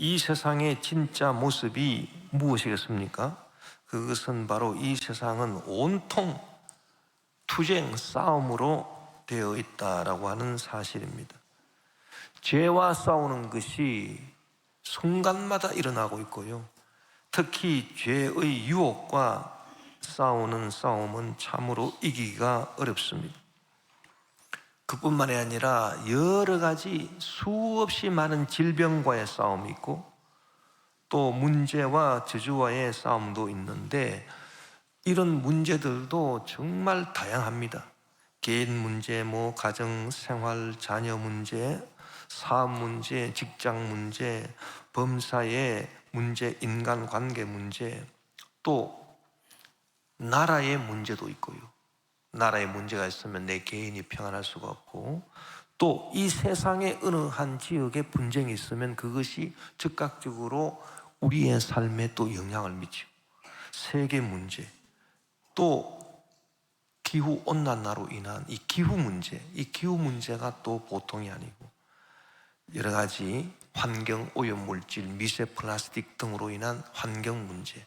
이 세상의 진짜 모습이 무엇이겠습니까? 그것은 바로 이 세상은 온통 투쟁, 싸움으로 되어 있다라고 하는 사실입니다. 죄와 싸우는 것이 순간마다 일어나고 있고요. 특히 죄의 유혹과 싸우는 싸움은 참으로 이기기가 어렵습니다. 그뿐만이 아니라 여러 가지 수없이 많은 질병과의 싸움이 있고 또 문제와 저주와의 싸움도 있는데 이런 문제들도 정말 다양합니다. 개인 문제, 가정, 생활, 자녀 문제, 사업 문제, 직장 문제, 범사의 문제, 인간관계 문제, 또 나라의 문제도 있고요. 나라에 문제가 있으면 내 개인이 평안할 수가 없고 또 이 세상의 어느 한 지역에 분쟁이 있으면 그것이 즉각적으로 우리의 삶에 또 영향을 미치고 세계 문제 또 기후온난화로 인한 이 기후 문제가 또 보통이 아니고 여러 가지 환경 오염물질, 미세 플라스틱 등으로 인한 환경 문제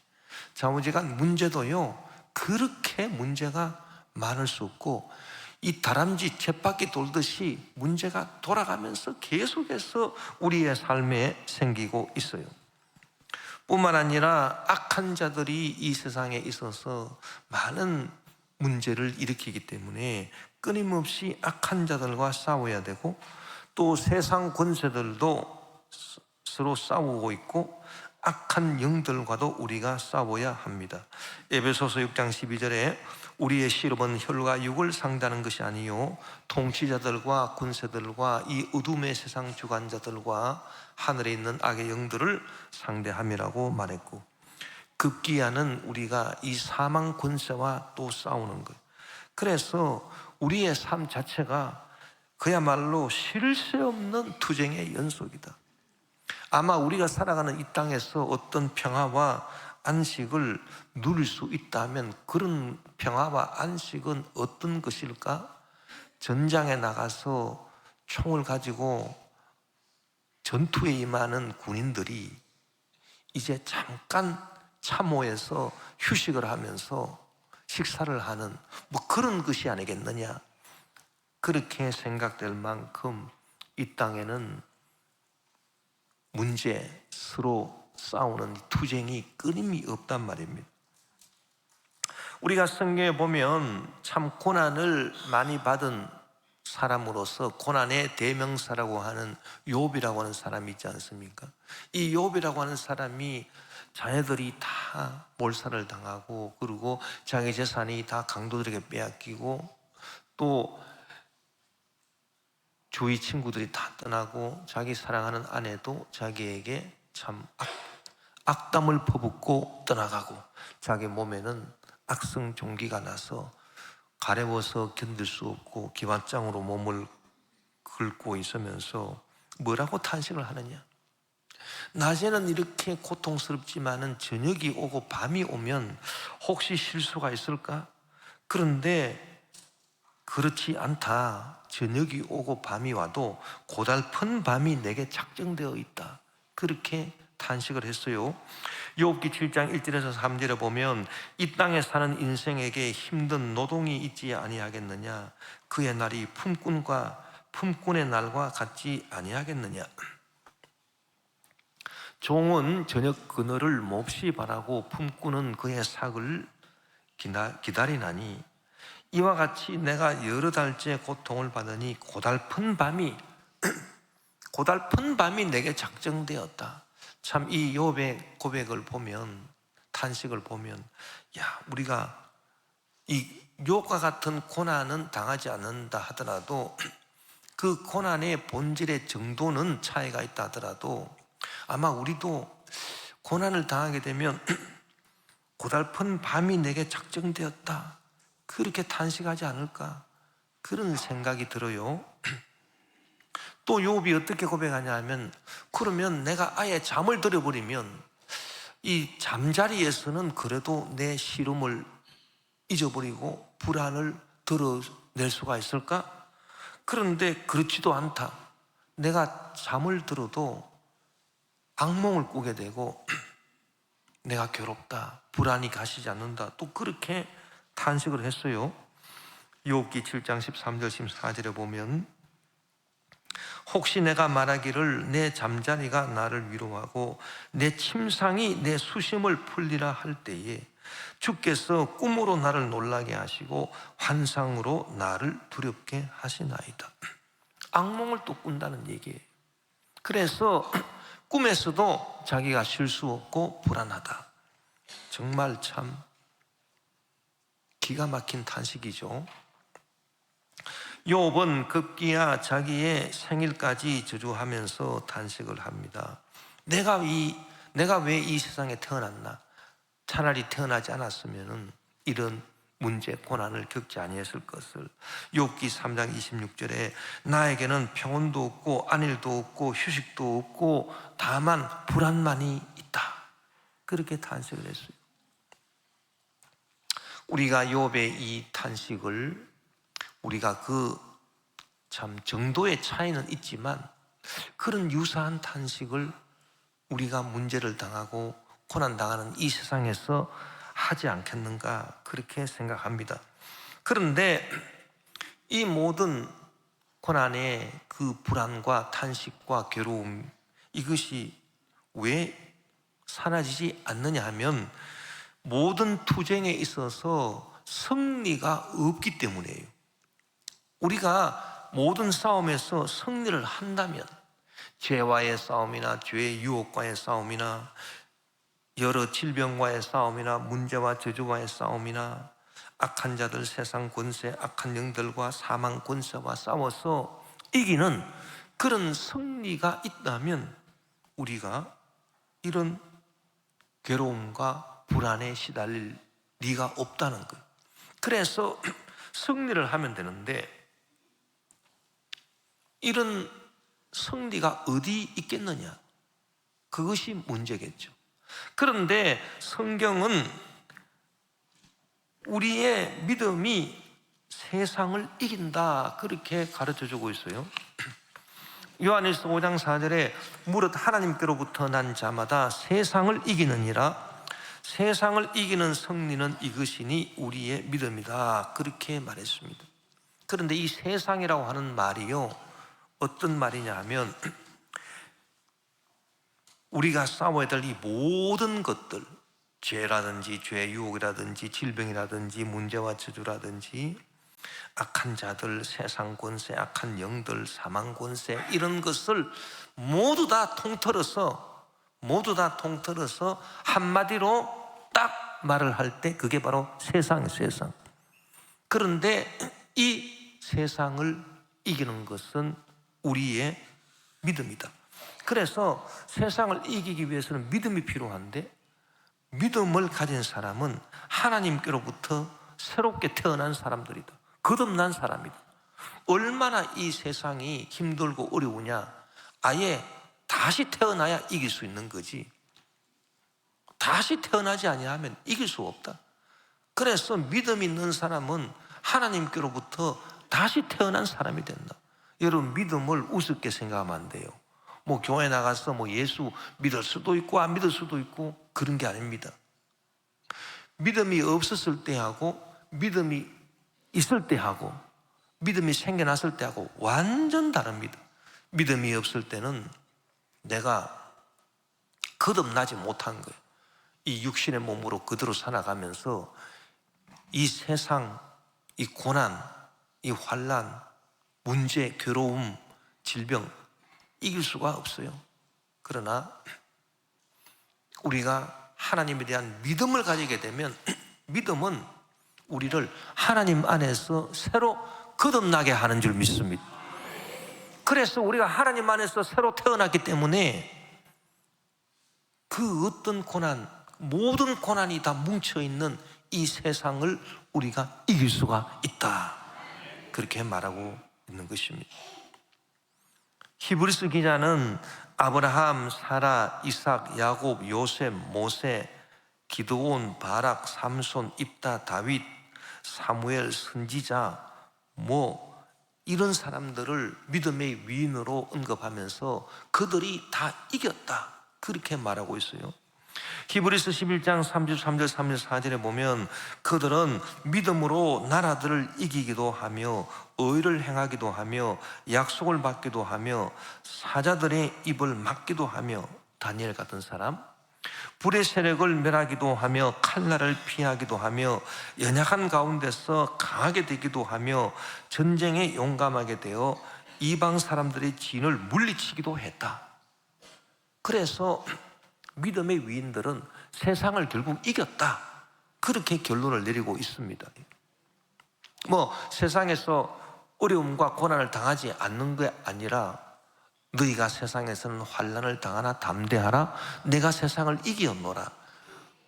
자무지간 문제도요 그렇게 문제가 많을 수 없고 이 다람쥐 쳇바퀴 돌듯이 문제가 돌아가면서 계속해서 우리의 삶에 생기고 있어요. 뿐만 아니라 악한 자들이 이 세상에 있어서 많은 문제를 일으키기 때문에 끊임없이 악한 자들과 싸워야 되고 또 세상 권세들도 서로 싸우고 있고 악한 영들과도 우리가 싸워야 합니다. 에베소서 6장 12절에 우리의 시름은 혈과 육을 상대하는 것이 아니요 통치자들과 권세들과 이 어둠의 세상 주관자들과 하늘에 있는 악의 영들을 상대함이라고 말했고 급기야는 우리가 이 사망 권세와 또 싸우는 거예요. 그래서 우리의 삶 자체가 그야말로 쉴 새 없는 투쟁의 연속이다. 아마 우리가 살아가는 이 땅에서 어떤 평화와 안식을 누릴 수 있다면 그런 평화와 안식은 어떤 것일까? 전장에 나가서 총을 가지고 전투에 임하는 군인들이 이제 잠깐 참호해서 휴식을 하면서 식사를 하는 그런 것이 아니겠느냐. 그렇게 생각될 만큼 이 땅에는 문제, 서로 싸우는 투쟁이 끊임이 없단 말입니다. 우리가 성경에 보면 참 고난을 많이 받은 사람으로서 고난의 대명사라고 하는 욥이라고 하는 사람이 있지 않습니까? 이 욥이라고 하는 사람이 자녀들이 다 몰살을 당하고 그리고 자기 재산이 다 강도들에게 빼앗기고 또 주위 친구들이 다 떠나고 자기 사랑하는 아내도 자기에게 참 악담을 퍼붓고 떠나가고 자기 몸에는 악성 종기가 나서 가려워서 견딜 수 없고 기관장으로 몸을 긁고 있으면서 뭐라고 탄식을 하느냐. 낮에는 이렇게 고통스럽지만은 저녁이 오고 밤이 오면 혹시 쉴 수가 있을까? 그런데 그렇지 않다. 저녁이 오고 밤이 와도 고달픈 밤이 내게 작정되어 있다. 그렇게 탄식을 했어요. 욥기 7장 1절에서 3절에 보면 이 땅에 사는 인생에게 힘든 노동이 있지 아니하겠느냐. 그의 날이 품꾼의 날과 같지 아니하겠느냐. 종은 저녁 그늘을 몹시 바라고 품꾼은 그의 삭을 기다리나니 이와 같이 내가 여러 달째 고통을 받으니 고달픈 밤이 내게 작정되었다. 참 이 욥의 고백을 보면 탄식을 보면 우리가 이 욥과 같은 고난은 당하지 않는다 하더라도 그 고난의 본질의 정도는 차이가 있다 하더라도 아마 우리도 고난을 당하게 되면 고달픈 밤이 내게 작정되었다 그렇게 탄식하지 않을까 그런 생각이 들어요. 또 욥이 어떻게 고백하냐 하면 그러면 내가 아예 잠을 들어버리면 이 잠자리에서는 그래도 내 시름을 잊어버리고 불안을 덜어낼 수가 있을까? 그런데 그렇지도 않다. 내가 잠을 들어도 악몽을 꾸게 되고 내가 괴롭다, 불안이 가시지 않는다, 또 그렇게 탄식을 했어요. 욥기 7장 13절 14절에 보면 혹시 내가 말하기를 내 잠자리가 나를 위로하고 내 침상이 내 수심을 풀리라 할 때에 주께서 꿈으로 나를 놀라게 하시고 환상으로 나를 두렵게 하시나이다. 악몽을 또 꾼다는 얘기예요. 그래서 꿈에서도 자기가 쉴 수 없고 불안하다. 정말 참 기가 막힌 탄식이죠. 욥은 급기야 자기의 생일까지 저주하면서 탄식을 합니다. 내가 왜 이 세상에 태어났나? 차라리 태어나지 않았으면 이런 문제, 고난을 겪지 아니했을 것을. 욥기 3장 26절에 나에게는 평온도 없고 안일도 없고 휴식도 없고 다만 불안만이 있다. 그렇게 탄식을 했어요. 우리가 욥의 이 탄식을 우리가 참 정도의 차이는 있지만 그런 유사한 탄식을 우리가 문제를 당하고 고난당하는 이 세상에서 하지 않겠는가 그렇게 생각합니다. 그런데 이 모든 고난의 그 불안과 탄식과 괴로움, 이것이 왜 사라지지 않느냐 하면 모든 투쟁에 있어서 승리가 없기 때문이에요. 우리가 모든 싸움에서 승리를 한다면 죄와의 싸움이나 죄의 유혹과의 싸움이나 여러 질병과의 싸움이나 문제와 저주와의 싸움이나 악한 자들, 세상 권세, 악한 영들과 사망 권세와 싸워서 이기는 그런 승리가 있다면 우리가 이런 괴로움과 불안에 시달릴 리가 없다는 거예요. 그래서 승리를 하면 되는데 이런 승리가 어디 있겠느냐? 그것이 문제겠죠. 그런데 성경은 우리의 믿음이 세상을 이긴다 그렇게 가르쳐주고 있어요. 요한일서 5장 4절에 무릇 하나님께로부터 난 자마다 세상을 이기느니라. 세상을 이기는 승리는 이것이니 우리의 믿음이다 그렇게 말했습니다. 그런데 이 세상이라고 하는 말이요, 어떤 말이냐 하면 우리가 싸워야 될 이 모든 것들, 죄라든지 죄의 유혹이라든지 질병이라든지 문제와 저주라든지 악한 자들, 세상 권세, 악한 영들, 사망 권세, 이런 것을 모두 다 통틀어서 한마디로 딱 말을 할 때 그게 바로 세상이에요, 세상. 그런데 이 세상을 이기는 것은 우리의 믿음이다. 그래서 세상을 이기기 위해서는 믿음이 필요한데 믿음을 가진 사람은 하나님께로부터 새롭게 태어난 사람들이다. 거듭난 사람이다. 얼마나 이 세상이 힘들고 어려우냐, 아예 다시 태어나야 이길 수 있는 거지 다시 태어나지 아니하면 이길 수 없다. 그래서 믿음 있는 사람은 하나님께로부터 다시 태어난 사람이 된다. 여러분, 믿음을 우습게 생각하면 안 돼요. 뭐 교회 나가서 뭐 예수 믿을 수도 있고 안 믿을 수도 있고 그런 게 아닙니다. 믿음이 없었을 때하고 믿음이 있을 때하고 믿음이 생겨났을 때하고 완전 다릅니다. 믿음이 없을 때는 내가 거듭나지 못한 거예요. 이 육신의 몸으로 그대로 살아가면서 이 세상, 이 고난, 이 환난, 문제, 괴로움, 질병 이길 수가 없어요. 그러나 우리가 하나님에 대한 믿음을 가지게 되면 믿음은 우리를 하나님 안에서 새로 거듭나게 하는 줄 믿습니다. 그래서 우리가 하나님 안에서 새로 태어났기 때문에 그 어떤 고난, 모든 고난이 다 뭉쳐있는 이 세상을 우리가 이길 수가 있다, 그렇게 말하고 있는 것입니다. 히브리서 기자는 아브라함, 사라, 이삭, 야곱, 요셉, 모세, 기드온, 바락, 삼손, 입다, 다윗, 사무엘, 선지자 이런 사람들을 믿음의 위인으로 언급하면서 그들이 다 이겼다 그렇게 말하고 있어요. 히브리서 11장 33절 34절에 보면 그들은 믿음으로 나라들을 이기기도 하며 의를 행하기도 하며 약속을 받기도 하며 사자들의 입을 막기도 하며, 다니엘 같은 사람, 불의 세력을 멸하기도 하며 칼날을 피하기도 하며 연약한 가운데서 강하게 되기도 하며 전쟁에 용감하게 되어 이방 사람들의 진을 물리치기도 했다. 그래서 믿음의 위인들은 세상을 결국 이겼다, 그렇게 결론을 내리고 있습니다. 세상에서 어려움과 고난을 당하지 않는 게 아니라 너희가 세상에서는 환난을 당하나 담대하라, 내가 세상을 이기었노라.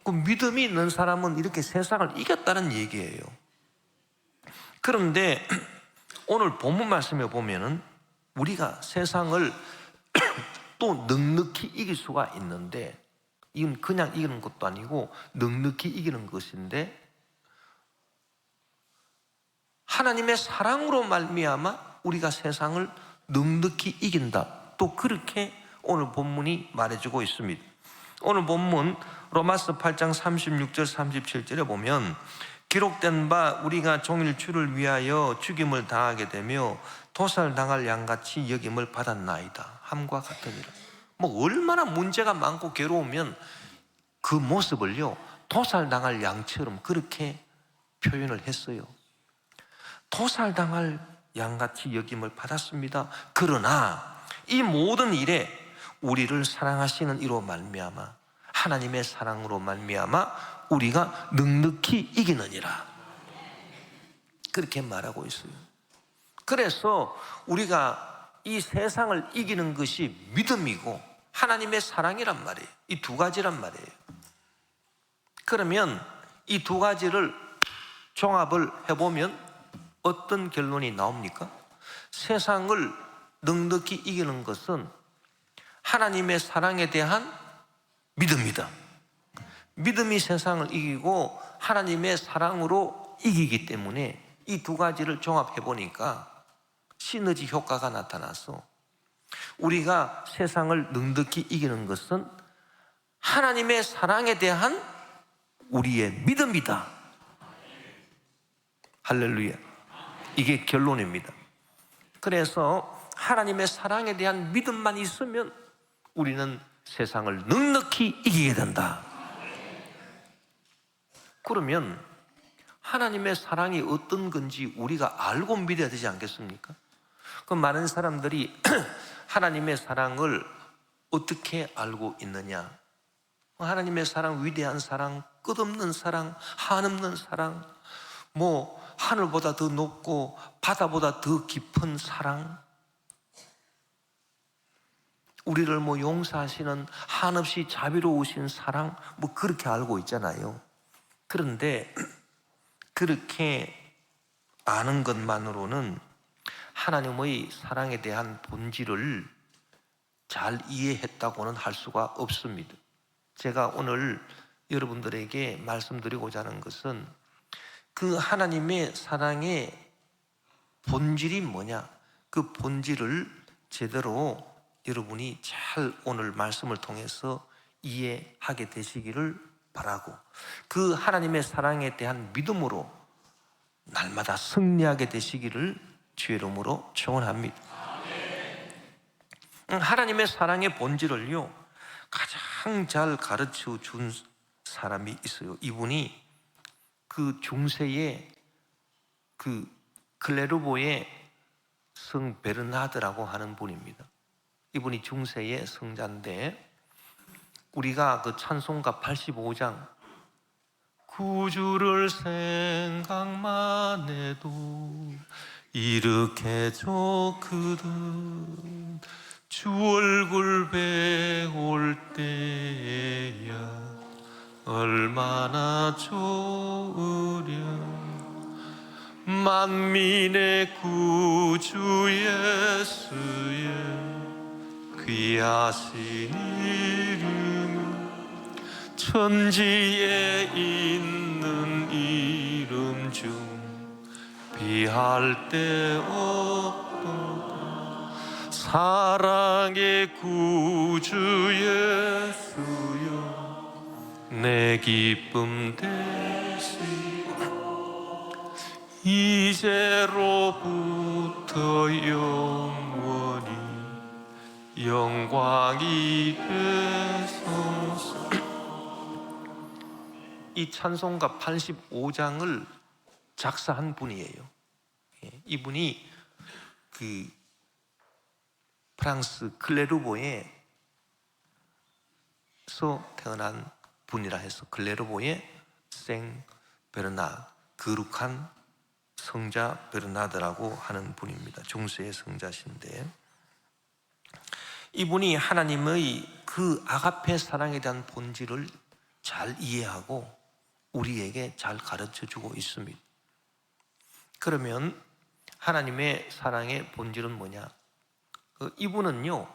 그 믿음이 있는 사람은 이렇게 세상을 이겼다는 얘기예요. 그런데 오늘 본문 말씀에 보면은 우리가 세상을 또 넉넉히 이길 수가 있는데, 이건 그냥 이기는 것도 아니고 넉넉히 이기는 것인데, 하나님의 사랑으로 말미암아 우리가 세상을 넉넉히 이긴다, 또 그렇게 오늘 본문이 말해주고 있습니다. 오늘 본문 로마서 8장 36절 37절에 보면 기록된 바 우리가 종일 주를 위하여 죽임을 당하게 되며 도살당할 양같이 여김을 받았나이다, 함과 같으니라. 얼마나 문제가 많고 괴로우면 그 모습을요 도살당할 양처럼 그렇게 표현을 했어요. 도살당할 양같이 여김을 받았습니다. 그러나 이 모든 일에 우리를 사랑하시는 이로 말미암아, 하나님의 사랑으로 말미암아 우리가 넉넉히 이기느니라, 그렇게 말하고 있어요. 그래서 우리가 이 세상을 이기는 것이 믿음이고 하나님의 사랑이란 말이에요. 이 두 가지란 말이에요. 그러면 이 두 가지를 종합을 해보면 어떤 결론이 나옵니까? 세상을 넉넉히 이기는 것은 하나님의 사랑에 대한 믿음이다. 믿음이 세상을 이기고 하나님의 사랑으로 이기기 때문에 이 두 가지를 종합해 보니까 시너지 효과가 나타나서 우리가 세상을 넉넉히 이기는 것은 하나님의 사랑에 대한 우리의 믿음이다. 할렐루야. 이게 결론입니다. 그래서 하나님의 사랑에 대한 믿음만 있으면 우리는 세상을 넉넉히 이기게 된다. 그러면 하나님의 사랑이 어떤 건지 우리가 알고 믿어야 되지 않겠습니까? 그럼 많은 사람들이 하나님의 사랑을 어떻게 알고 있느냐? 하나님의 사랑, 위대한 사랑, 끝없는 사랑, 한없는 사랑, 하늘보다 더 높고 바다보다 더 깊은 사랑, 우리를 용서하시는 한없이 자비로우신 사랑, 그렇게 알고 있잖아요. 그런데 그렇게 아는 것만으로는 하나님의 사랑에 대한 본질을 잘 이해했다고는 할 수가 없습니다. 제가 오늘 여러분들에게 말씀드리고자 하는 것은 그 하나님의 사랑의 본질이 뭐냐, 그 본질을 제대로 여러분이 잘 오늘 말씀을 통해서 이해하게 되시기를 바라고, 그 하나님의 사랑에 대한 믿음으로 날마다 승리하게 되시기를 주의 이름으로 축원합니다. 하나님의 사랑의 본질을요 가장 잘 가르쳐 준 사람이 있어요. 이분이 그 중세의 그 클레르보의 성 베르나드라고 하는 분입니다. 이분이 중세의 성자인데, 우리가 그 찬송가 85장 구주를 생각만 해도 일으켜줬거든, 주 얼굴 배울 때야 얼마나 좋으랴, 만민의 구주 예수의 귀하신 이름, 천지에 있는 이름 중 비할 데 없도다, 사랑의 구주 예수 내 기쁨 되시고 이제로부터 영원히 영광이 되소서. 이 찬송가 85장을 작사한 분이에요. 이분이 그 프랑스 클레르보에서 태어난 분이라 해서 클레르보의 생 베르나, 거룩한 성자 베르나드라고 하는 분입니다. 중세의 성자신데, 이분이 하나님의 그 아가페 사랑에 대한 본질을 잘 이해하고 우리에게 잘 가르쳐주고 있습니다. 그러면 하나님의 사랑의 본질은 뭐냐? 이분은요,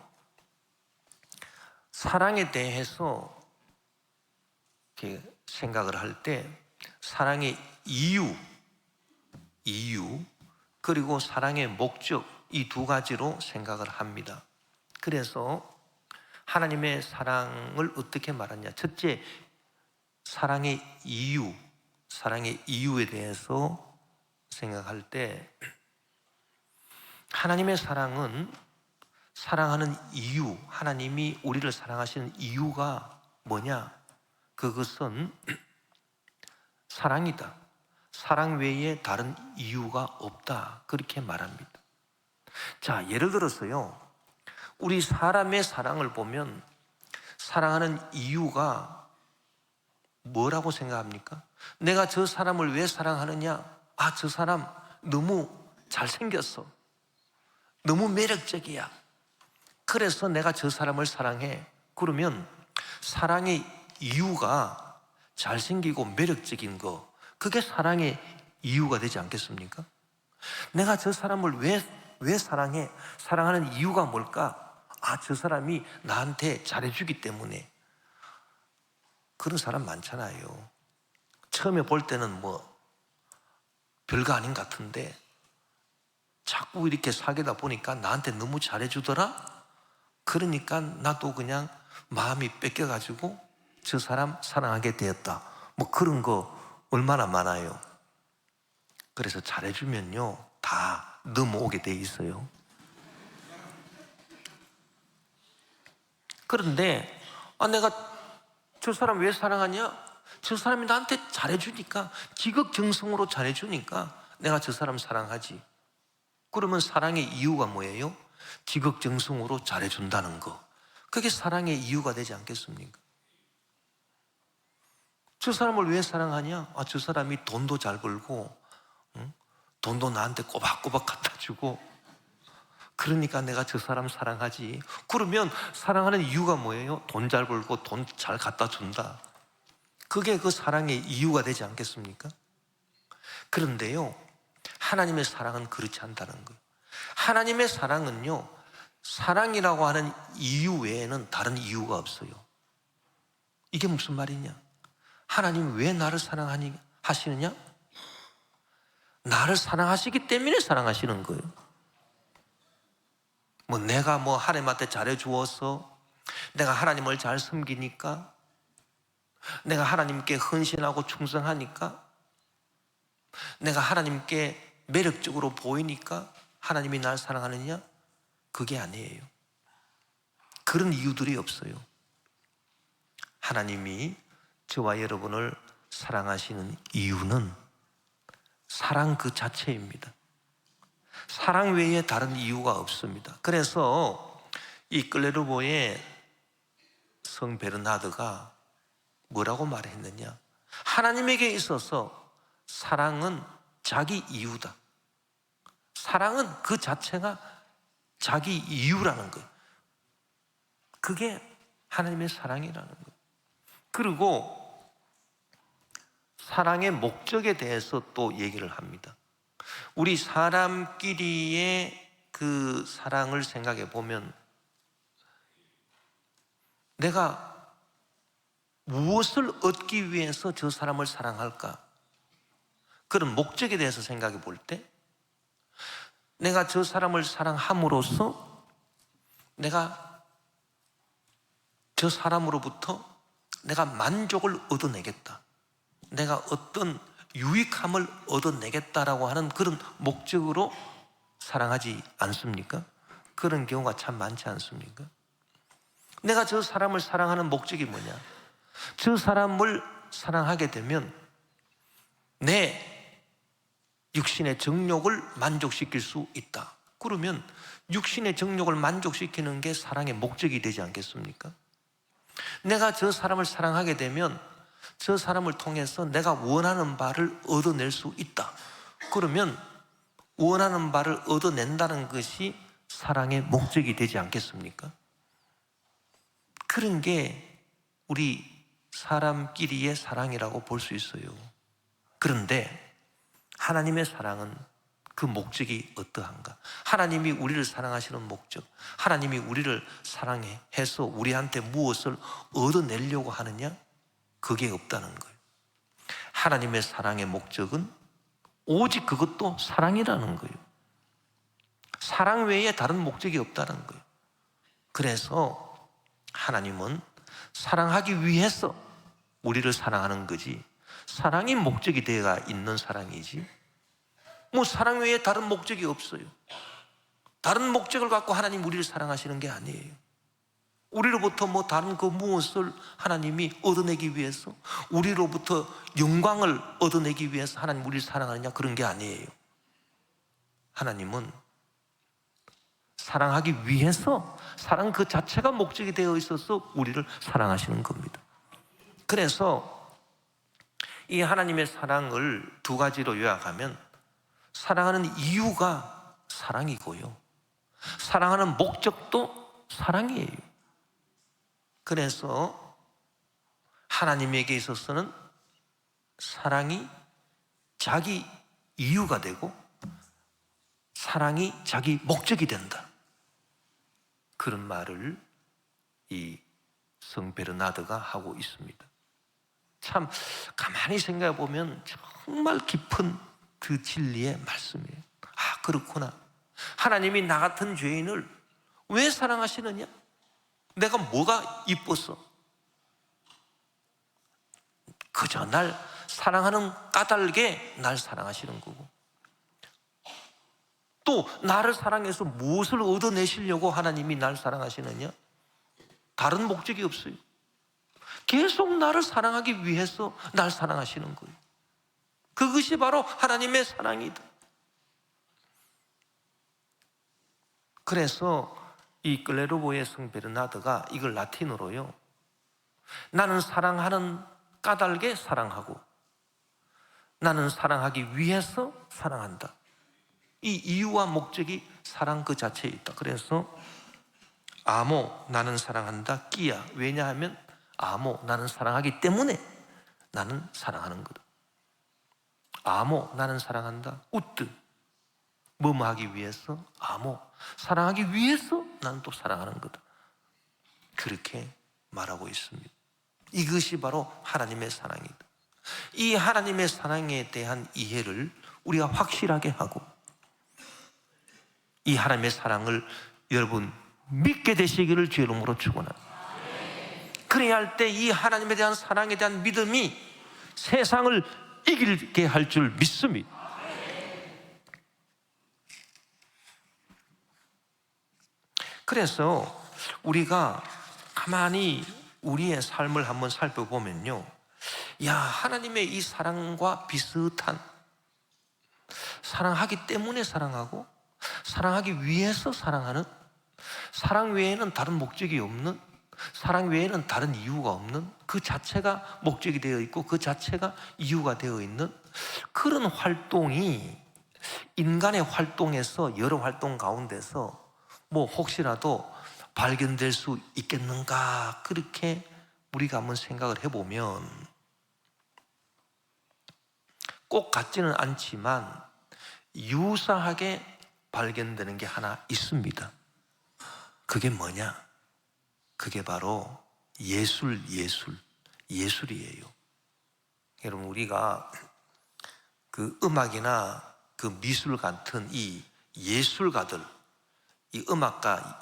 사랑에 대해서 이렇게 생각을 할 때 사랑의 이유 그리고 사랑의 목적, 이 두 가지로 생각을 합니다. 그래서 하나님의 사랑을 어떻게 말하냐? 첫째, 사랑의 이유에 대해서 생각할 때 하나님의 사랑은 사랑하는 이유, 하나님이 우리를 사랑하시는 이유가 뭐냐? 그것은 사랑이다. 사랑 외에 다른 이유가 없다. 그렇게 말합니다. 자, 예를 들어서요, 우리 사람의 사랑을 보면 사랑하는 이유가 뭐라고 생각합니까? 내가 저 사람을 왜 사랑하느냐? 아, 저 사람 너무 잘생겼어. 너무 매력적이야. 그래서 내가 저 사람을 사랑해. 그러면 사랑의 이유가 잘생기고 매력적인 거, 그게 사랑의 이유가 되지 않겠습니까? 내가 저 사람을 왜 사랑해? 사랑하는 이유가 뭘까? 아, 저 사람이 나한테 잘해주기 때문에. 그런 사람 많잖아요. 처음에 볼 때는 뭐 별거 아닌 것 같은데 자꾸 이렇게 사귀다 보니까 나한테 너무 잘해주더라? 그러니까 나도 그냥 마음이 뺏겨가지고 저 사람 사랑하게 되었다. 뭐 그런 거 얼마나 많아요. 그래서 잘해주면요, 다 넘어오게 돼 있어요. 그런데 내가 저 사람 왜 사랑하냐? 저 사람이 나한테 잘해주니까, 지극정성으로 잘해주니까 내가 저 사람 사랑하지. 그러면 사랑의 이유가 뭐예요? 지극정성으로 잘해준다는 거. 그게 사랑의 이유가 되지 않겠습니까? 저 사람을 왜 사랑하냐? 아, 저 사람이 돈도 잘 벌고, 돈도 나한테 꼬박꼬박 갖다 주고, 그러니까 내가 저 사람 사랑하지. 그러면 사랑하는 이유가 뭐예요? 돈 잘 벌고 돈 잘 갖다 준다. 그게 그 사랑의 이유가 되지 않겠습니까? 그런데요, 하나님의 사랑은 그렇지 않다는 거예요. 하나님의 사랑은요, 사랑이라고 하는 이유 외에는 다른 이유가 없어요. 이게 무슨 말이냐? 하나님 왜 나를 사랑하시느냐? 나를 사랑하시기 때문에 사랑하시는 거예요. 뭐 내가 뭐 하나님한테 잘해 주어서, 내가 하나님을 잘 섬기니까, 내가 하나님께 헌신하고 충성하니까, 내가 하나님께 매력적으로 보이니까 하나님이 날 사랑하느냐? 그게 아니에요. 그런 이유들이 없어요. 하나님이 저와 여러분을 사랑하시는 이유는 사랑 그 자체입니다. 사랑 외에 다른 이유가 없습니다. 그래서 이 클레르보의 성 베르나드가 뭐라고 말했느냐? 하나님에게 있어서 사랑은 자기 이유다. 사랑은 그 자체가 자기 이유라는 거예요. 그게 하나님의 사랑이라는 거예요. 그리고 사랑의 목적에 대해서 또 얘기를 합니다. 우리 사람끼리의 그 사랑을 생각해 보면 내가 무엇을 얻기 위해서 저 사람을 사랑할까? 그런 목적에 대해서 생각해 볼 때 내가 저 사람을 사랑함으로써 내가 저 사람으로부터 내가 만족을 얻어내겠다, 내가 어떤 유익함을 얻어내겠다라고 하는 그런 목적으로 사랑하지 않습니까? 그런 경우가 참 많지 않습니까? 내가 저 사람을 사랑하는 목적이 뭐냐? 저 사람을 사랑하게 되면 내 육신의 정욕을 만족시킬 수 있다. 그러면 육신의 정욕을 만족시키는 게 사랑의 목적이 되지 않겠습니까? 내가 저 사람을 사랑하게 되면 저 사람을 통해서 내가 원하는 바를 얻어낼 수 있다. 그러면 원하는 바를 얻어낸다는 것이 사랑의 목적이 되지 않겠습니까? 그런 게 우리 사람끼리의 사랑이라고 볼 수 있어요. 그런데 하나님의 사랑은 그 목적이 어떠한가? 하나님이 우리를 사랑하시는 목적, 하나님이 우리를 사랑해서 우리한테 무엇을 얻어내려고 하느냐? 그게 없다는 거예요. 하나님의 사랑의 목적은 오직 그것도 사랑이라는 거예요. 사랑 외에 다른 목적이 없다는 거예요. 그래서 하나님은 사랑하기 위해서 우리를 사랑하는 거지, 사랑이 목적이 되어 있는 사랑이지 뭐 사랑 외에 다른 목적이 없어요. 다른 목적을 갖고 하나님 우리를 사랑하시는 게 아니에요. 우리로부터 뭐 다른 그 무엇을 하나님이 얻어내기 위해서, 우리로부터 영광을 얻어내기 위해서 하나님 우리를 사랑하느냐, 그런 게 아니에요. 하나님은 사랑하기 위해서, 사랑 그 자체가 목적이 되어 있어서 우리를 사랑하시는 겁니다. 그래서 이 하나님의 사랑을 두 가지로 요약하면, 사랑하는 이유가 사랑이고요, 사랑하는 목적도 사랑이에요. 그래서 하나님에게 있어서는 사랑이 자기 이유가 되고 사랑이 자기 목적이 된다, 그런 말을 이 성 베르나드가 하고 있습니다. 참 가만히 생각해 보면 정말 깊은 그 진리의 말씀이에요. 아, 그렇구나. 하나님이 나 같은 죄인을 왜 사랑하시느냐? 내가 뭐가 이뻐서? 그저 날 사랑하는 까닭에 날 사랑하시는 거고, 또 나를 사랑해서 무엇을 얻어내시려고 하나님이 날 사랑하시느냐? 다른 목적이 없어요. 계속 나를 사랑하기 위해서 날 사랑하시는 거예요. 그것이 바로 하나님의 사랑이다. 그래서 이 클레르보의 성 베르나드가 이걸 라틴어로요, 나는 사랑하는 까닭에 사랑하고 나는 사랑하기 위해서 사랑한다, 이 이유와 목적이 사랑 그 자체에 있다. 그래서 아모, 나는 사랑한다. 끼야, 왜냐하면 아모, 나는 사랑하기 때문에 나는 사랑하는 거다. 아모, 나는 사랑한다. 우뜨, 뭐뭐 하기 위해서. 아모, 사랑하기 위해서 나는 또 사랑하는 거다. 그렇게 말하고 있습니다. 이것이 바로 하나님의 사랑이다. 이 하나님의 사랑에 대한 이해를 우리가 확실하게 하고, 이 하나님의 사랑을 여러분 믿게 되시기를 주의 이름으로 축원합니다. 그래야 할 때 이 하나님에 대한 사랑에 대한 믿음이 세상을 이기게 할 줄 믿습니다. 그래서 우리가 가만히 우리의 삶을 한번 살펴보면요, 야, 하나님의 이 사랑과 비슷한, 사랑하기 때문에 사랑하고 사랑하기 위해서 사랑하는, 사랑 외에는 다른 목적이 없는, 사랑 외에는 다른 이유가 없는, 그 자체가 목적이 되어 있고 그 자체가 이유가 되어 있는 그런 활동이 인간의 활동에서, 여러 활동 가운데서 뭐 혹시라도 발견될 수 있겠는가, 그렇게 우리가 한번 생각을 해보면 꼭 같지는 않지만 유사하게 발견되는 게 하나 있습니다. 그게 뭐냐? 그게 바로 예술이에요. 여러분, 우리가 그 음악이나 그 미술 같은 이 예술가들, 이 음악가,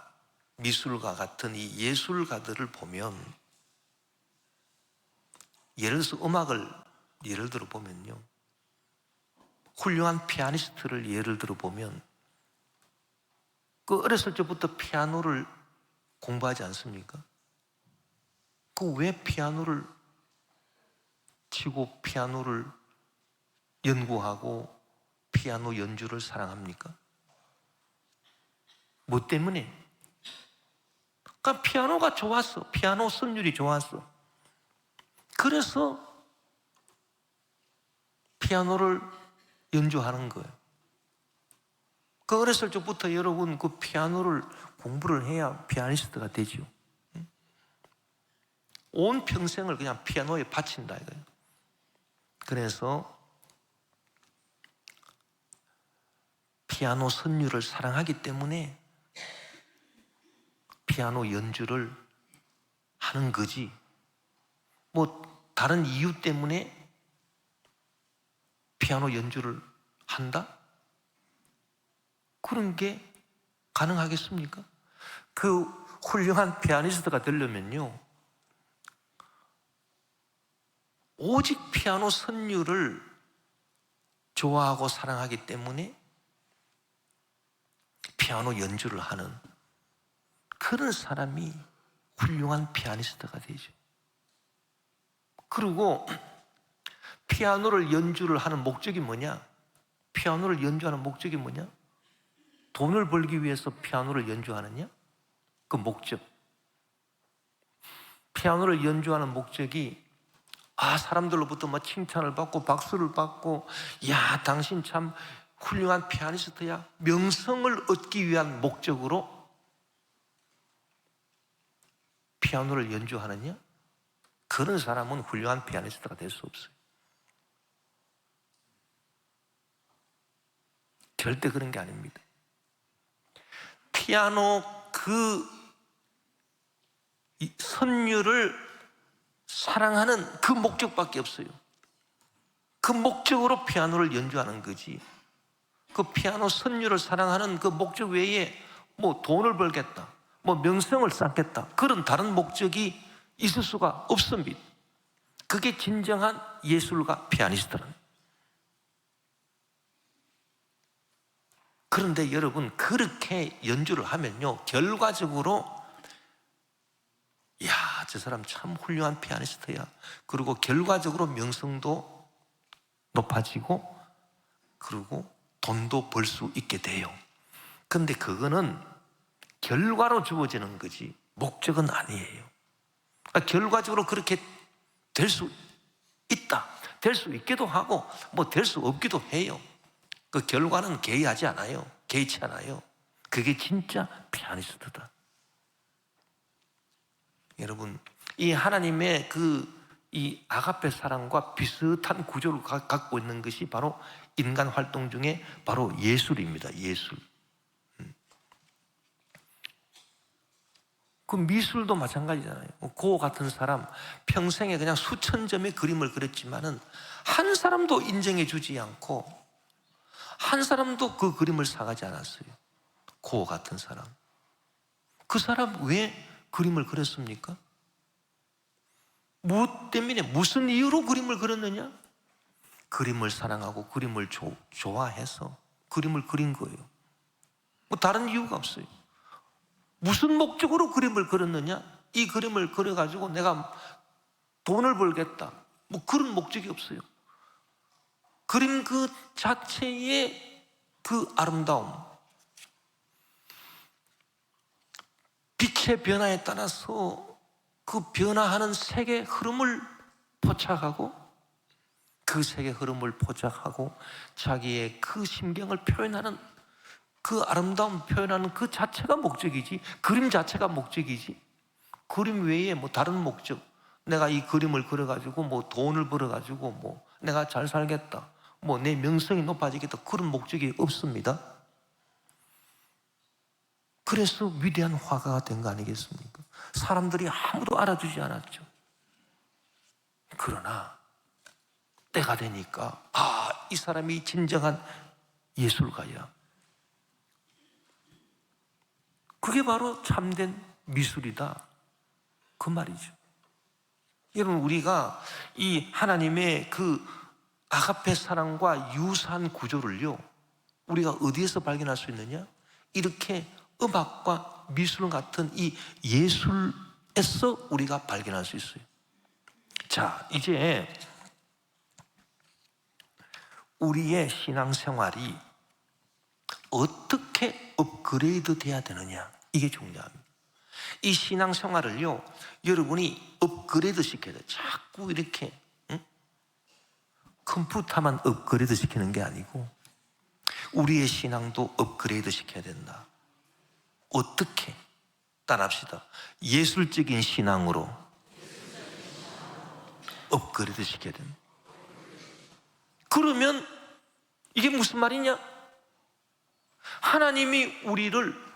미술가 같은 이 예술가들을 보면 예를 들어서 음악을 예를 들어 보면요, 훌륭한 피아니스트를 예를 들어 보면 그 어렸을 적부터 피아노를 공부하지 않습니까? 그 왜 피아노를 치고 피아노를 연구하고 피아노 연주를 사랑합니까? 뭐 때문에? 그러니까 피아노가 좋았어. 피아노 선율이 좋았어. 그래서 피아노를 연주하는 거예요. 그 어렸을 적부터 여러분 그 피아노를 공부를 해야 피아니스트가 되죠. 온 평생을 그냥 피아노에 바친다 이거예요. 그래서 피아노 선율을 사랑하기 때문에 피아노 연주를 하는 거지, 뭐 다른 이유 때문에 피아노 연주를 한다? 그런 게 가능하겠습니까? 그 훌륭한 피아니스트가 되려면요, 오직 피아노 선율을 좋아하고 사랑하기 때문에 피아노 연주를 하는 그런 사람이 훌륭한 피아니스트가 되죠. 그리고 피아노를 연주를 하는 목적이 뭐냐? 피아노를 연주하는 목적이 뭐냐? 돈을 벌기 위해서 피아노를 연주하느냐? 그 목적. 피아노를 연주하는 목적이 사람들로부터 막 칭찬을 받고 박수를 받고, 야, 당신 참 훌륭한 피아니스트야, 명성을 얻기 위한 목적으로 피아노를 연주하느냐? 그런 사람은 훌륭한 피아니스트가 될 수 없어요. 절대 그런 게 아닙니다. 피아노 그 선율을 사랑하는 그 목적밖에 없어요. 그 목적으로 피아노를 연주하는 거지, 그 피아노 선율을 사랑하는 그 목적 외에 뭐 돈을 벌겠다, 뭐 명성을 쌓겠다, 그런 다른 목적이 있을 수가 없습니다. 그게 진정한 예술가 피아니스트는. 그런데 여러분, 그렇게 연주를 하면요, 결과적으로 야, 저 사람 참 훌륭한 피아니스트야, 그리고 결과적으로 명성도 높아지고 그리고 돈도 벌 수 있게 돼요. 그런데 그거는 결과로 주어지는 거지 목적은 아니에요. 그러니까 결과적으로 그렇게 될 수 있다, 될 수 있기도 하고 뭐 될 수 없기도 해요. 그 결과는 개의하지 않아요. 개의치 않아요. 그게 진짜 피아니스트다. 여러분, 이 하나님의 이 아가페 사랑과 비슷한 구조를 갖고 있는 것이 바로 인간 활동 중에 바로 예술입니다. 예술. 그 미술도 마찬가지잖아요. 고어 같은 사람 평생에 그냥 수천 점의 그림을 그렸지만은 한 사람도 인정해 주지 않고 한 사람도 그 그림을 사가지 않았어요. 고어 같은 사람. 그 사람 왜 그림을 그렸습니까? 무엇 때문에, 무슨 이유로 그림을 그렸느냐? 그림을 사랑하고 그림을 좋아해서 그림을 그린 거예요. 뭐 다른 이유가 없어요. 무슨 목적으로 그림을 그렸느냐? 이 그림을 그려가지고 내가 돈을 벌겠다, 뭐 그런 목적이 없어요. 그림 그 자체의 그 아름다움, 빛의 변화에 따라서 그 변화하는 색의 흐름을 포착하고 그 색의 흐름을 포착하고 자기의 그 심경을 표현하는 그 아름다움 표현하는 그 자체가 목적이지, 그림 자체가 목적이지, 그림 외에 뭐 다른 목적, 내가 이 그림을 그려가지고 뭐 돈을 벌어가지고 뭐 내가 잘 살겠다, 뭐 내 명성이 높아지겠다, 그런 목적이 없습니다. 그래서 위대한 화가가 된 거 아니겠습니까? 사람들이 아무도 알아주지 않았죠. 그러나 때가 되니까 이 사람이 진정한 예술가야. 그게 바로 참된 미술이다, 그 말이죠. 여러분, 우리가 이 하나님의 그 아가페 사랑과 유사한 구조를요, 우리가 어디에서 발견할 수 있느냐? 이렇게 음악과 미술 같은 이 예술에서 우리가 발견할 수 있어요. 자, 이제 우리의 신앙생활이 어떻게 업그레이드 돼야 되느냐, 이게 중요합니다. 이 신앙생활을요, 여러분이 업그레이드 시켜야 돼요. 자꾸 이렇게 컴퓨터만 업그레이드 시키는 게 아니고 우리의 신앙도 업그레이드 시켜야 된다. 어떻게? 따라합시다. 예술적인 신앙으로 업그레이드 시켜야 된다. 그러면 이게 무슨 말이냐? 하나님이 우리를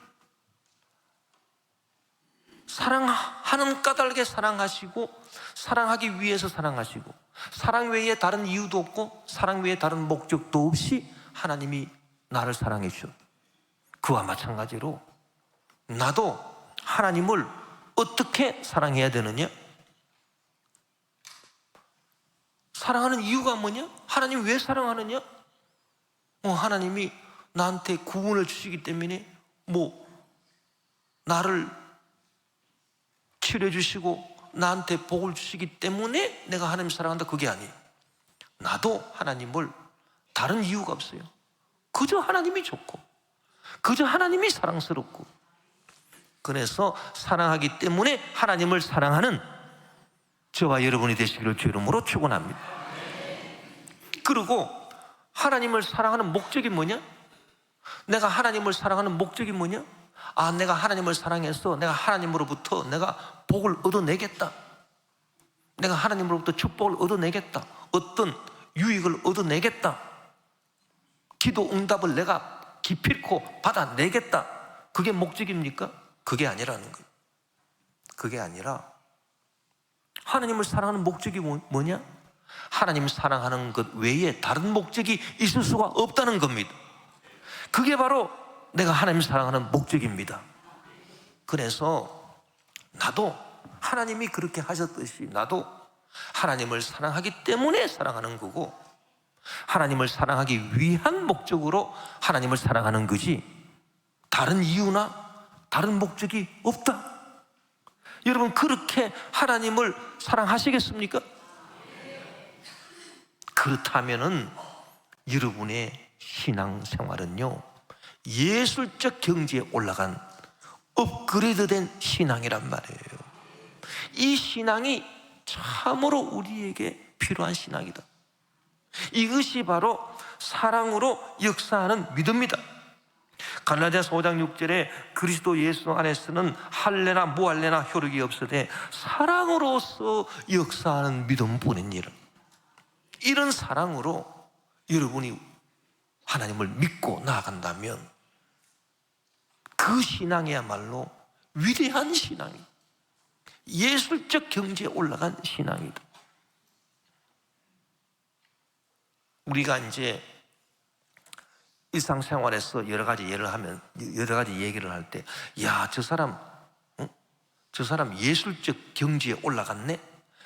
사랑하는 까닭에 사랑하시고, 사랑하기 위해서 사랑하시고, 사랑 외에 다른 이유도 없고 사랑 외에 다른 목적도 없이 하나님이 나를 사랑해 주셨다. 그와 마찬가지로 나도 하나님을 어떻게 사랑해야 되느냐? 사랑하는 이유가 뭐냐? 하나님 왜 사랑하느냐? 하나님이 나한테 구원을 주시기 때문에 나를 치료해 주시고 나한테 복을 주시기 때문에 내가 하나님 사랑한다, 그게 아니에요. 나도 하나님을 다른 이유가 없어요. 그저 하나님이 좋고 그저 하나님이 사랑스럽고, 그래서 사랑하기 때문에 하나님을 사랑하는 저와 여러분이 되시기를 주 이름으로 축원합니다. 그리고 하나님을 사랑하는 목적이 뭐냐? 내가 하나님을 사랑하는 목적이 뭐냐? 내가 하나님을 사랑해서 내가 하나님으로부터 내가 복을 얻어내겠다, 내가 하나님으로부터 축복을 얻어내겠다, 어떤 유익을 얻어내겠다, 기도 응답을 내가 기필코 받아내겠다, 그게 목적입니까? 그게 아니라는 거예요. 그게 아니라 하나님을 사랑하는 목적이 뭐냐? 하나님 사랑하는 것 외에 다른 목적이 있을 수가 없다는 겁니다. 그게 바로 내가 하나님 사랑하는 목적입니다. 그래서 나도 하나님이 그렇게 하셨듯이 나도 하나님을 사랑하기 때문에 사랑하는 거고, 하나님을 사랑하기 위한 목적으로 하나님을 사랑하는 거지 다른 이유나 다른 목적이 없다. 여러분, 그렇게 하나님을 사랑하시겠습니까? 그렇다면은 여러분의 신앙생활은요, 예술적 경지에 올라간 업그레이드된 신앙이란 말이에요. 이 신앙이 참으로 우리에게 필요한 신앙이다. 이것이 바로 사랑으로 역사하는 믿음이다. 갈라디아서 5장 6절에 그리스도 예수 안에서는 할례나 무할례나 효력이 없으되 사랑으로서 역사하는 믿음뿐이니라. 이런 사랑으로 여러분이 하나님을 믿고 나아간다면 그 신앙이야말로 위대한 신앙이다. 예술적 경지에 올라간 신앙이다. 우리가 이제 일상생활에서 여러 가지 얘기를 할 때, 야, 저 사람 예술적 경지에 올라갔네?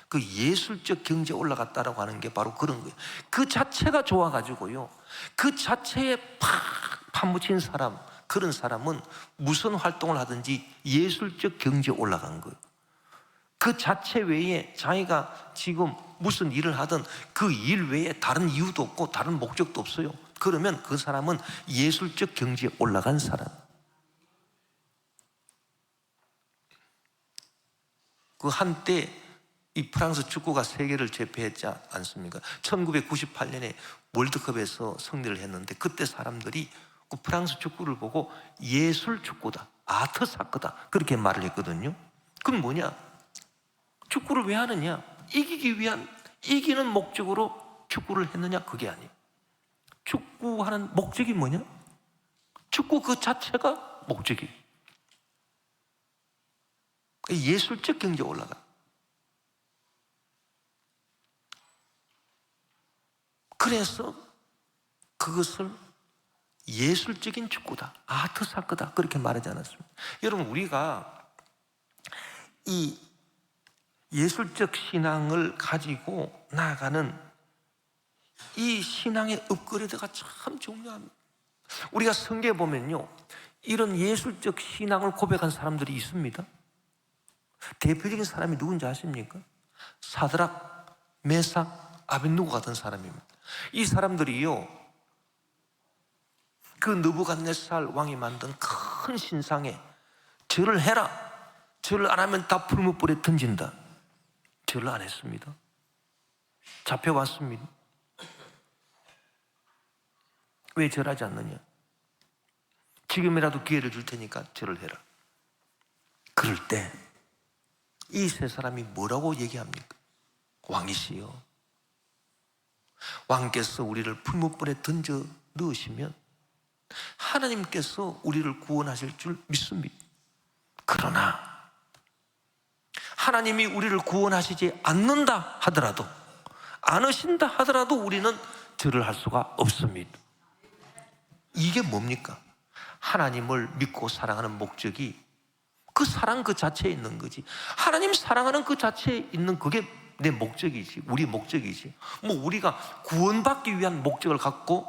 그 예술적 경지에 올라갔다라고 하는 게 바로 그런 거예요. 그 자체가 좋아가지고요, 그 자체에 팍 파묻힌 사람, 그런 사람은 무슨 활동을 하든지 예술적 경지에 올라간 거예요. 그 자체 외에 자기가 지금 무슨 일을 하든 그 일 외에 다른 이유도 없고 다른 목적도 없어요. 그러면 그 사람은 예술적 경지에 올라간 사람. 그 한때 이 프랑스 축구가 세계를 제패했지 않습니까? 1998년에 월드컵에서 승리를 했는데, 그때 사람들이 그 프랑스 축구를 보고 예술 축구다, 아트 사커다, 그렇게 말을 했거든요. 그건 뭐냐? 축구를 왜 하느냐? 이기기 위한, 이기는 목적으로 축구를 했느냐? 그게 아니에요. 축구하는 목적이 뭐냐? 축구 그 자체가 목적이에요. 예술적 경지에 올라가. 그래서 그것을 예술적인 축구다, 아트 사커다, 그렇게 말하지 않았습니다. 여러분, 우리가 이 예술적 신앙을 가지고 나아가는 이 신앙의 업그레이드가 참 중요합니다. 우리가 성경에 보면요, 이런 예술적 신앙을 고백한 사람들이 있습니다. 대표적인 사람이 누군지 아십니까? 사드락, 메삭, 아벳느고 같은 사람입니다. 이 사람들이요, 그 느부갓네살 왕이 만든 큰 신상에 절을 해라, 절을 안 하면 다 풀무불에 던진다. 절을 안 했습니다. 잡혀왔습니다. 왜 절하지 않느냐? 지금이라도 기회를 줄 테니까 절을 해라. 그럴 때 이 세 사람이 뭐라고 얘기합니까? 왕이시여, 왕께서 우리를 풀무불에 던져 넣으시면 하나님께서 우리를 구원하실 줄 믿습니다. 그러나 하나님이 우리를 구원하시지 않는다 하더라도, 않으신다 하더라도 우리는 절을 할 수가 없습니다. 이게 뭡니까? 하나님을 믿고 사랑하는 목적이 그 사랑 그 자체에 있는 거지. 하나님 사랑하는 그 자체에 있는 그게 내 목적이지, 우리 목적이지. 뭐 우리가 구원받기 위한 목적을 갖고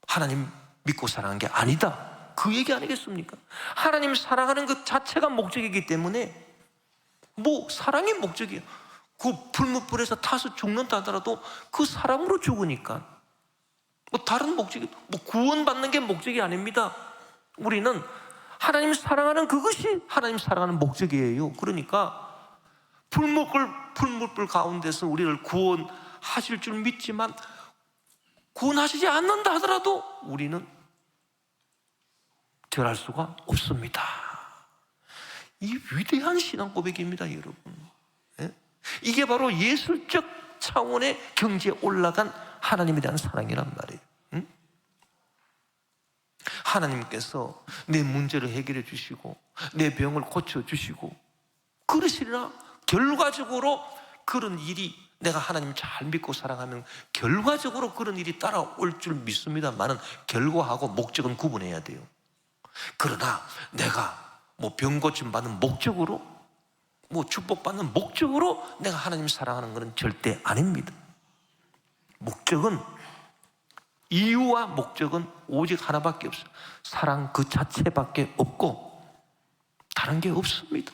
하나님 믿고 사랑하는 게 아니다, 그 얘기 아니겠습니까? 하나님 사랑하는 것 자체가 목적이기 때문에 뭐 사랑이 목적이에요. 그 풀무불에서 타서 죽는다 하더라도 그 사랑으로 죽으니까 뭐 다른 목적이, 뭐 구원받는 게 목적이 아닙니다. 우리는 하나님 사랑하는 그것이 하나님 사랑하는 목적이에요. 그러니까 풀무불 가운데서 우리를 구원하실 줄 믿지만 구원하시지 않는다 하더라도 우리는 절할 수가 없습니다. 이 위대한 신앙 고백입니다, 여러분. 이게 바로 예술적 차원의 경지에 올라간 하나님에 대한 사랑이란 말이에요. 하나님께서 내 문제를 해결해 주시고 내 병을 고쳐주시고 그러시리라. 결과적으로 그런 일이, 내가 하나님 잘 믿고 사랑하면 결과적으로 그런 일이 따라올 줄 믿습니다만은 결과하고 목적은 구분해야 돼요. 그러나 내가 뭐 병 고침 받는 목적으로, 뭐 축복받는 목적으로 내가 하나님 사랑하는 것은 절대 아닙니다. 목적은, 이유와 목적은 오직 하나밖에 없어요. 사랑 그 자체밖에 없고 다른 게 없습니다.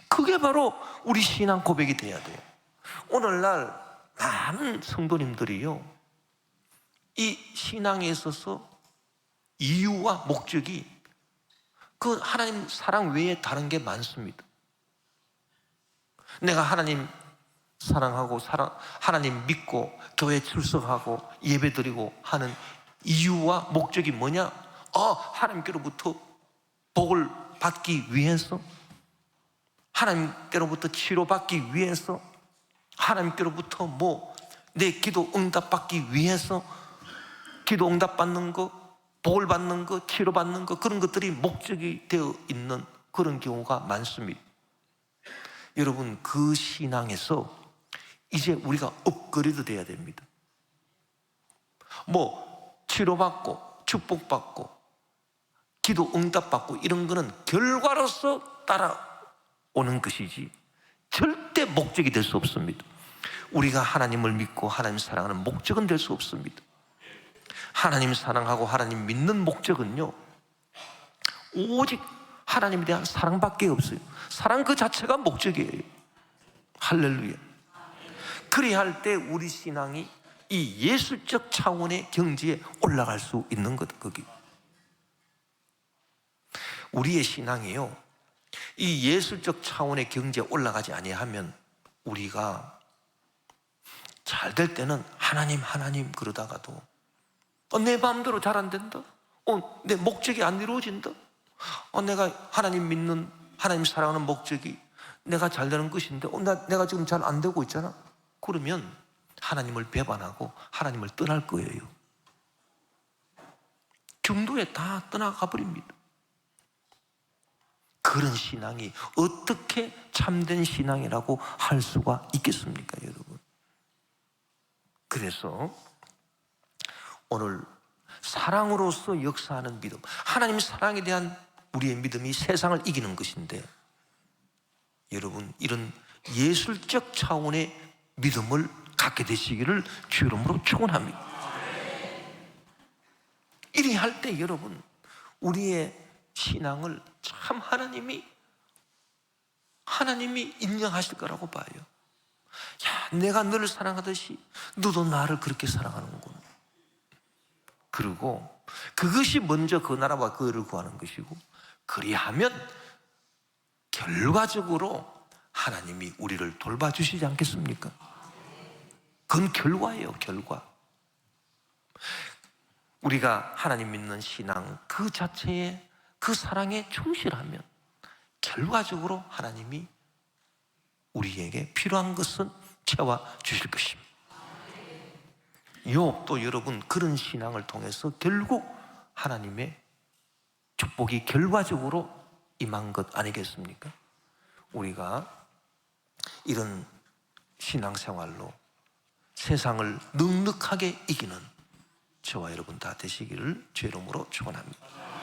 그게 바로 우리 신앙 고백이 돼야 돼요. 오늘날 많은 성도님들이요, 이 신앙에 있어서 이유와 목적이 그 하나님 사랑 외에 다른 게 많습니다. 내가 하나님 사랑하고 하나님 믿고 교회 출석하고 예배드리고 하는 이유와 목적이 뭐냐? 하나님께로부터 복을 받기 위해서, 하나님께로부터 치료받기 위해서, 하나님께로부터 뭐 내 기도 응답받기 위해서, 기도 응답받는 거, 복을 받는 거, 치료받는 거, 그런 것들이 목적이 되어 있는 그런 경우가 많습니다. 여러분, 그 신앙에서 이제 우리가 업그레이드 돼야 됩니다. 뭐 치료받고 축복받고 기도 응답받고 이런 거는 결과로서 따라오는 것이지 절대 목적이 될 수 없습니다. 우리가 하나님을 믿고 하나님 사랑하는 목적은 될 수 없습니다. 하나님 사랑하고 하나님 믿는 목적은요, 오직 하나님에 대한 사랑밖에 없어요. 사랑 그 자체가 목적이에요. 할렐루야. 그래야 할 때 우리 신앙이 이 예술적 차원의 경지에 올라갈 수 있는 것, 거기. 우리의 신앙이요, 이 예술적 차원의 경지에 올라가지 아니하면 우리가 잘 될 때는 하나님 그러다가도 내 마음대로 잘 안 된다, 내 목적이 안 이루어진다, 내가 하나님 믿는, 하나님 사랑하는 목적이 내가 잘 되는 것인데 내가 지금 잘 안 되고 있잖아. 그러면 하나님을 배반하고 하나님을 떠날 거예요. 중도에 다 떠나가 버립니다. 그런 신앙이 어떻게 참된 신앙이라고 할 수가 있겠습니까, 여러분? 그래서 오늘 사랑으로서 역사하는 믿음, 하나님 사랑에 대한 우리의 믿음이 세상을 이기는 것인데, 여러분, 이런 예술적 차원의 믿음을 갖게 되시기를 주 이름으로 축원합니다. 이리 할 때 여러분, 우리의 신앙을 참 하나님이 인정하실 거라고 봐요. 야, 내가 너를 사랑하듯이 너도 나를 그렇게 사랑하는구나. 그리고 그것이 먼저 그 나라와 그 의를 구하는 것이고, 그리하면 결과적으로 하나님이 우리를 돌봐주시지 않겠습니까? 그건 결과예요, 결과. 우리가 하나님 믿는 신앙 그 자체에, 그 사랑에 충실하면 결과적으로 하나님이 우리에게 필요한 것은 채워 주실 것입니다. 욥도 여러분 그런 신앙을 통해서 결국 하나님의 축복이 결과적으로 임한 것 아니겠습니까? 우리가 이런 신앙생활로 세상을 넉넉하게 이기는 저와 여러분 다 되시기를 주 이름으로 축원합니다.